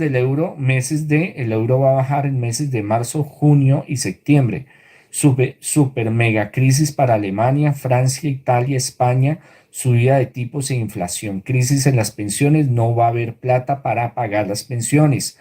del euro, el euro va a bajar en meses de marzo, junio y septiembre. Super mega crisis para Alemania, Francia, Italia, España, subida de tipos e inflación, crisis en las pensiones, no va a haber plata para pagar las pensiones.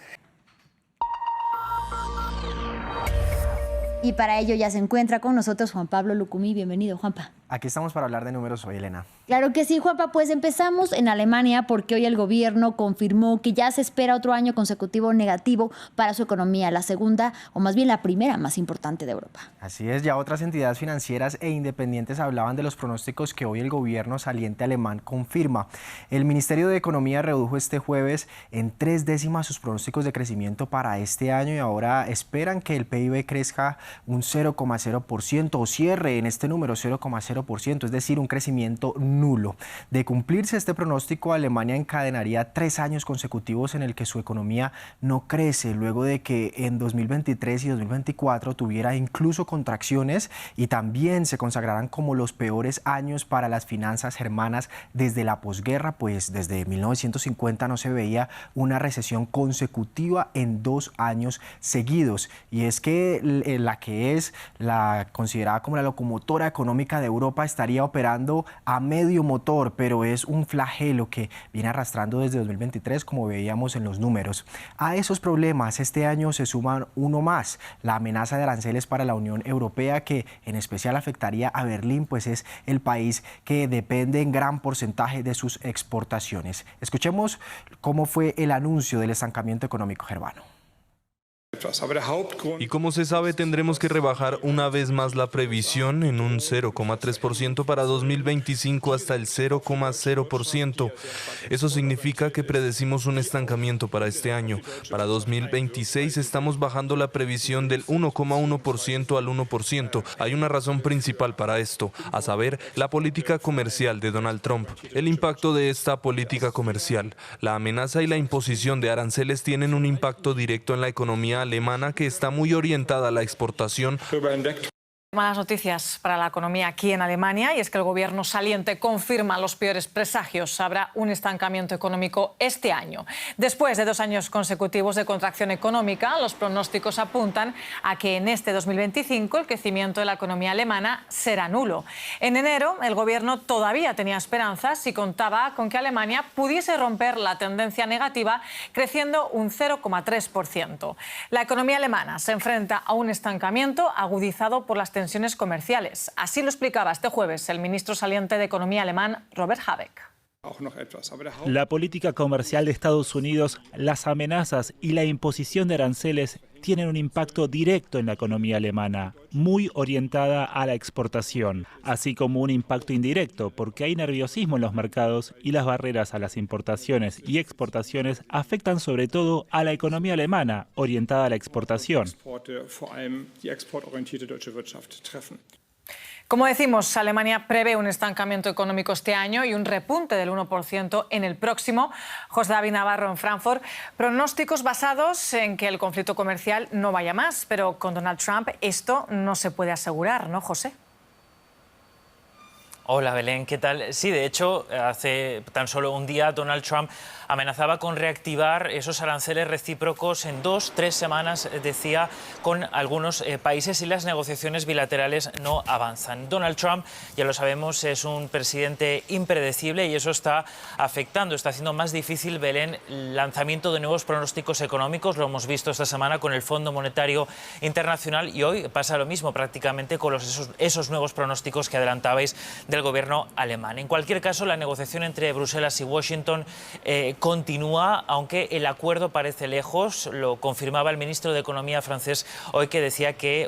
Y para ello ya se encuentra con nosotros Juan Pablo Lucumí. Bienvenido, Juanpa. Aquí estamos para hablar de números hoy, Elena. Claro que sí, Juanpa. Pues empezamos en Alemania porque hoy el gobierno confirmó que ya se espera otro año consecutivo negativo para su economía, la segunda o más bien la primera más importante de Europa. Así es, ya otras entidades financieras e independientes hablaban de los pronósticos que hoy el gobierno saliente alemán confirma. El Ministerio de Economía redujo este jueves en 0,3 sus pronósticos de crecimiento para este año y ahora esperan que el PIB crezca un 0,0% o cierre en este número 0,0%, es decir, un crecimiento nulo. De cumplirse este pronóstico, Alemania encadenaría 3 años consecutivos en el que su economía no crece, luego de que en 2023 y 2024 tuviera incluso contracciones y también se consagraran como los peores años para las finanzas germanas desde la posguerra, pues desde 1950 no se veía una recesión consecutiva en 2 años seguidos. Y es que la que es la considerada como la locomotora económica de Europa estaría operando a medio motor, pero es un flagelo que viene arrastrando desde 2023, como veíamos en los números. A esos problemas este año se suman uno más, la amenaza de aranceles para la Unión Europea, que en especial afectaría a Berlín, pues es el país que depende en gran porcentaje de sus exportaciones. Escuchemos cómo fue el anuncio del estancamiento económico germano. Y como se sabe, tendremos que rebajar una vez más la previsión en un 0,3% para 2025 hasta el 0,0%. Eso significa que predecimos un estancamiento para este año. Para 2026 estamos bajando la previsión del 1,1% al 1%. Hay una razón principal para esto, a saber, la política comercial de Donald Trump. El impacto de esta política comercial, la amenaza y la imposición de aranceles tienen un impacto directo en la economía alemana, que está muy orientada a la exportación. Malas noticias para la economía aquí en Alemania, y es que el gobierno saliente confirma los peores presagios. Habrá un estancamiento económico este año. Después de 2 años consecutivos de contracción económica, los pronósticos apuntan a que en este 2025 el crecimiento de la economía alemana será nulo. En enero, el gobierno todavía tenía esperanzas y contaba con que Alemania pudiese romper la tendencia negativa, creciendo un 0,3%. La economía alemana se enfrenta a un estancamiento agudizado por las tensiones comerciales. Así lo explicaba este jueves el ministro saliente de Economía alemán, Robert Habeck. La política comercial de Estados Unidos, las amenazas y la imposición de aranceles tienen un impacto directo en la economía alemana, muy orientada a la exportación, así como un impacto indirecto, porque hay nerviosismo en los mercados y las barreras a las importaciones y exportaciones afectan sobre todo a la economía alemana, orientada a la exportación. Como decimos, Alemania prevé un estancamiento económico este año y un repunte del 1% en el próximo. José David Navarro en Frankfurt. Pronósticos basados en que el conflicto comercial no vaya más, pero con Donald Trump esto no se puede asegurar, ¿no, José? Hola Belén, ¿qué tal? Sí, de hecho, hace tan solo un día Donald Trump amenazaba con reactivar esos aranceles recíprocos en 2-3 semanas, decía, con algunos países, y las negociaciones bilaterales no avanzan. Donald Trump, ya lo sabemos, es un presidente impredecible y eso está afectando, está haciendo más difícil, Belén, el lanzamiento de nuevos pronósticos económicos. Lo hemos visto esta semana con el Fondo Monetario Internacional y hoy pasa lo mismo prácticamente con esos nuevos pronósticos que adelantabais del gobierno alemán. En cualquier caso, la negociación entre Bruselas y Washington continúa, aunque el acuerdo parece lejos. Lo confirmaba el ministro de Economía francés hoy, que decía que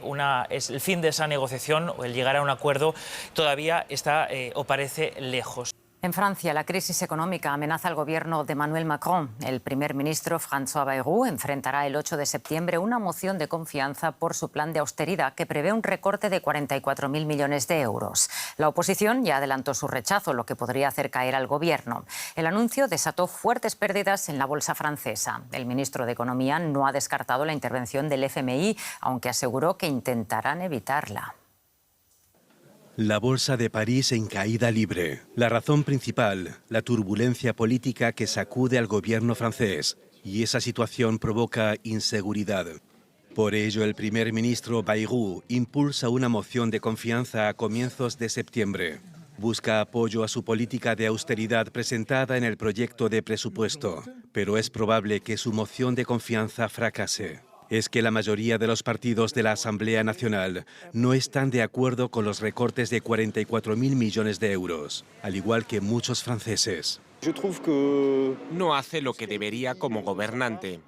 el fin de esa negociación, o el llegar a un acuerdo, todavía está o parece lejos. En Francia, la crisis económica amenaza al gobierno de Emmanuel Macron. El primer ministro François Bayrou enfrentará el 8 de septiembre una moción de confianza por su plan de austeridad que prevé un recorte de 44.000 millones de euros. La oposición ya adelantó su rechazo, lo que podría hacer caer al gobierno. El anuncio desató fuertes pérdidas en la bolsa francesa. El ministro de Economía no ha descartado la intervención del FMI, aunque aseguró que intentarán evitarla. La bolsa de París en caída libre. La razón principal, la turbulencia política que sacude al gobierno francés. y esa situación provoca inseguridad. Por ello, el primer ministro Bayrou impulsa una moción de confianza a comienzos de septiembre. Busca apoyo a su política de austeridad presentada en el proyecto de presupuesto, pero es probable que su moción de confianza fracase. Es que la mayoría de los partidos de la Asamblea Nacional no están de acuerdo con los recortes de 44.000 millones de euros, al igual que muchos franceses. No hace lo que debería como gobernante.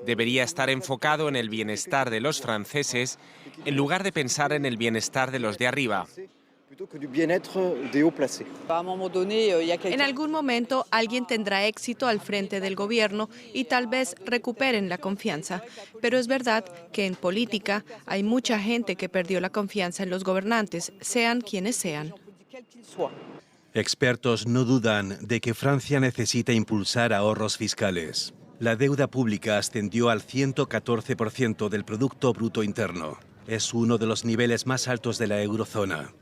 Debería estar enfocado en el bienestar de los franceses en lugar de pensar en el bienestar de los de arriba. En algún momento alguien tendrá éxito al frente del gobierno y tal vez recuperen la confianza. Pero es verdad que en política hay mucha gente que perdió la confianza en los gobernantes, sean quienes sean. Expertos no dudan de que Francia necesita impulsar ahorros fiscales. La deuda pública ascendió al 114% del Producto Bruto Interno. Es uno de los niveles más altos de la eurozona.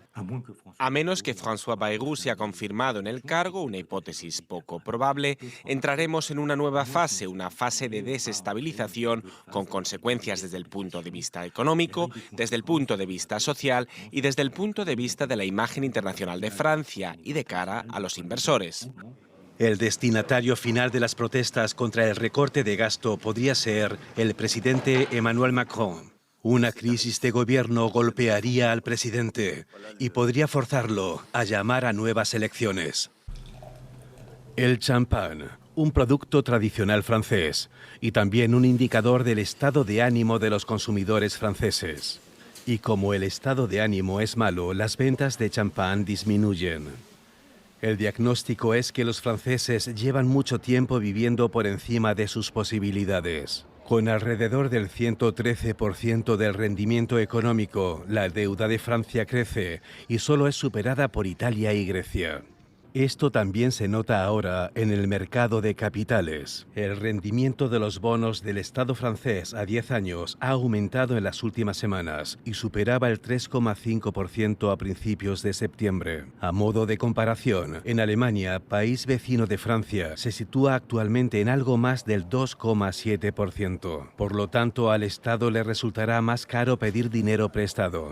A menos que François Bayrou sea confirmado en el cargo, una hipótesis poco probable, entraremos en una nueva fase, una fase de desestabilización con consecuencias desde el punto de vista económico, desde el punto de vista social y desde el punto de vista de la imagen internacional de Francia y de cara a los inversores. El destinatario final de las protestas contra el recorte de gasto podría ser el presidente Emmanuel Macron. Una crisis de gobierno golpearía al presidente y podría forzarlo a llamar a nuevas elecciones. El champán, un producto tradicional francés y también un indicador del estado de ánimo de los consumidores franceses. Y como el estado de ánimo es malo, las ventas de champán disminuyen. El diagnóstico es que los franceses llevan mucho tiempo viviendo por encima de sus posibilidades. Con alrededor del 113% del rendimiento económico, la deuda de Francia crece y solo es superada por Italia y Grecia. Esto también se nota ahora en el mercado de capitales. El rendimiento de los bonos del Estado francés a 10 años ha aumentado en las últimas semanas y superaba el 3,5% a principios de septiembre. A modo de comparación, en Alemania, país vecino de Francia, se sitúa actualmente en algo más del 2,7%. Por lo tanto, al Estado le resultará más caro pedir dinero prestado.